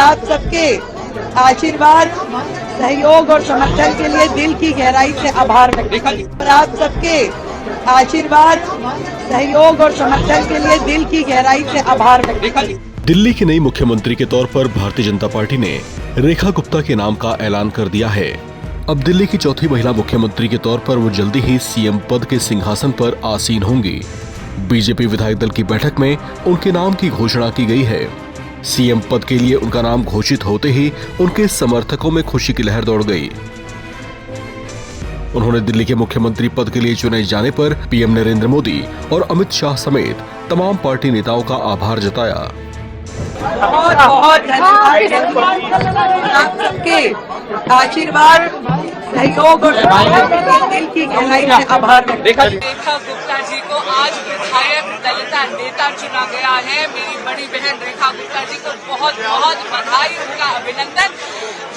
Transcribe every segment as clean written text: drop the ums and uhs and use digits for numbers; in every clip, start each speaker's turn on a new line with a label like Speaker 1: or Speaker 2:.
Speaker 1: आप सबके आशीर्वाद, सहयोग और समर्थन के लिए दिल की गहराई से आभार व्यक्त करती हूं। और आप सबके आशीर्वाद, सहयोग और समर्थन के लिए दिल की गहराई से आभार व्यक्त करती हूं।
Speaker 2: दिल्ली की नई मुख्यमंत्री के तौर पर भारतीय जनता पार्टी ने रेखा गुप्ता के नाम का ऐलान कर दिया है। अब दिल्ली की चौथी महिला मुख्यमंत्री के तौर पर वो जल्दी ही सीएम पद के सिंहासन पर आसीन होंगी। बीजेपी विधायक दल की बैठक में उनके नाम की घोषणा की गई है। सीएम पद के लिए उनका नाम घोषित होते ही उनके समर्थकों में खुशी की लहर दौड़ गई। उन्होंने दिल्ली के मुख्यमंत्री पद के लिए चुने जाने पर पीएम नरेंद्र मोदी और अमित शाह समेत तमाम पार्टी नेताओं का आभार जताया।
Speaker 1: बहुत बहुत धन्यवाद। आप सबके आशीर्वाद, सहयोग और समर्थन के लिए दिल की गहराई से आभार व्यक्त करती हूं।
Speaker 3: रेखा गुप्ता जी को आज विधायक दलिता नेता चुना गया है। मेरी बड़ी बहन रेखा गुप्ता जी को बहुत बहुत बधाई, उनका अभिनंदन।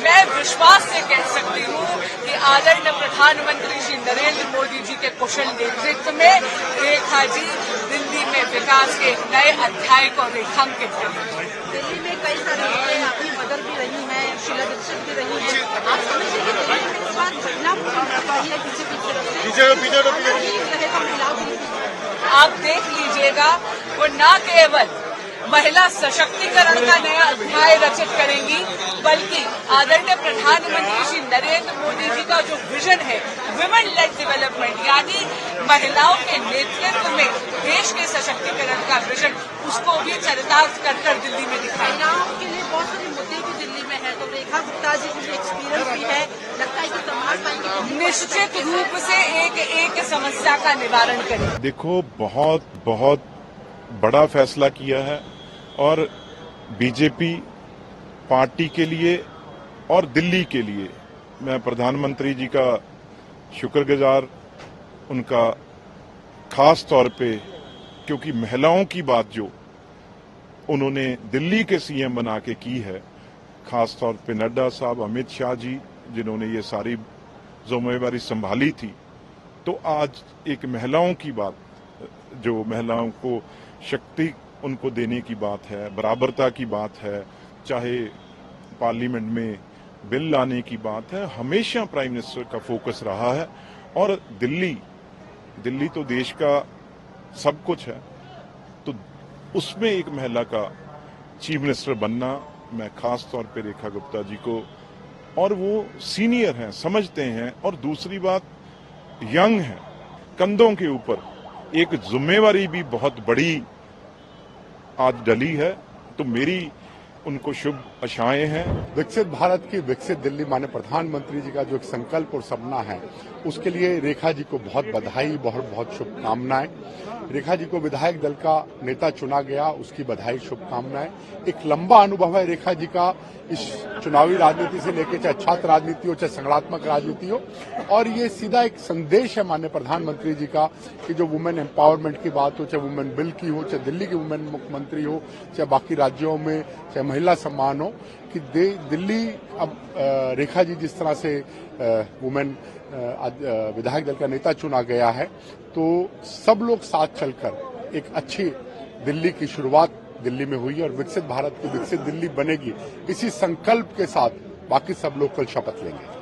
Speaker 3: मैं विश्वास से कह सकती हूँ कि आदरणीय प्रधानमंत्री श्री नरेंद्र मोदी जी के कुशल नेतृत्व में रेखा जी दिल्ली में विकास के नए अध्याय को रेखांकित करेंगे।
Speaker 4: दिल्ली में कई सारी महिलाएं आपकी मदर भी रही हैं, शीला दीक्षित भी रही हैं। आप समझते हैं कि दिल्ली में इस बार महिला मुख्यमंत्री है बीजेपी की तरफ से?
Speaker 3: आप देख लीजिएगा, वो न केवल महिला सशक्तिकरण का नया अध्याय रचित करेंगी, बल्कि आदरणीय प्रधानमंत्री श्री नरेंद्र मोदी जी का जो विजन है विमेन लेड डेवलपमेंट, यानी महिलाओं के नेतृत्व में देश के सशक्तिकरण का विजन, उसको भी चरितार्थ कर दिल्ली में दिखाएंगे।
Speaker 4: महिलाओं के लिए बहुत सारे मुद्दे भी दिल्ली में है, तो रेखा गुप्ता जी को जो एक्सपीरियंस भी है, लगता है कि संभाल पाएंगे।
Speaker 3: निश्चित रूप से एक एक समस्या का निवारण करें।
Speaker 5: देखो, बहुत बहुत बड़ा फैसला किया है और बीजेपी पार्टी के लिए और दिल्ली के लिए मैं प्रधानमंत्री जी का शुक्रगुजार, उनका खास तौर पे, क्योंकि महिलाओं की बात जो उन्होंने दिल्ली के सीएम बना के की है, खास तौर पे नड्डा साहब, अमित शाह जी, जिन्होंने ये सारी जिम्मेवारी संभाली थी, तो आज एक महिलाओं की बात, जो महिलाओं को शक्ति उनको देने की बात है, बराबरता की बात है, चाहे पार्लियामेंट में बिल लाने की बात है, हमेशा प्राइम मिनिस्टर का फोकस रहा है। और दिल्ली तो देश का सब कुछ है, तो उसमें एक महिला का चीफ मिनिस्टर बनना, मैं खास तौर पे रेखा गुप्ता जी को, और वो सीनियर हैं, समझते हैं, और दूसरी बात यंग है, कंधों के ऊपर एक जिम्मेवारी भी बहुत बड़ी आज डली है, तो मेरी उनको शुभ आशाएं हैं।
Speaker 6: विकसित भारत की विकसित दिल्ली माने प्रधानमंत्री जी का जो एक संकल्प और सपना है, उसके लिए रेखा जी को बहुत बधाई, बहुत बहुत शुभकामनाएं। रेखा जी को विधायक दल का नेता चुना गया, उसकी बधाई, शुभकामनाएं। एक लंबा अनुभव है रेखा जी का इस चुनावी राजनीति से लेकर, चाहे छात्र राजनीति हो, चाहे संगठनात्मक राजनीति हो, और ये सीधा एक संदेश है माननीय प्रधानमंत्री जी का कि जो वुमेन एम्पावरमेंट की बात हो, चाहे वुमेन बिल की हो, चाहे दिल्ली की वुमेन मुख्यमंत्री हो, चाहे बाकी राज्यों में चाहे महिला सम्मान हो, कि दिल्ली अब रेखा जी जिस तरह से वुमेन विधायक दल का नेता चुना गया है, तो सब लोग साथ चलकर एक अच्छी दिल्ली की शुरुआत दिल्ली में हुई और विकसित भारत की विकसित दिल्ली बनेगी, इसी संकल्प के साथ बाकी सब लोग कल शपथ लेंगे।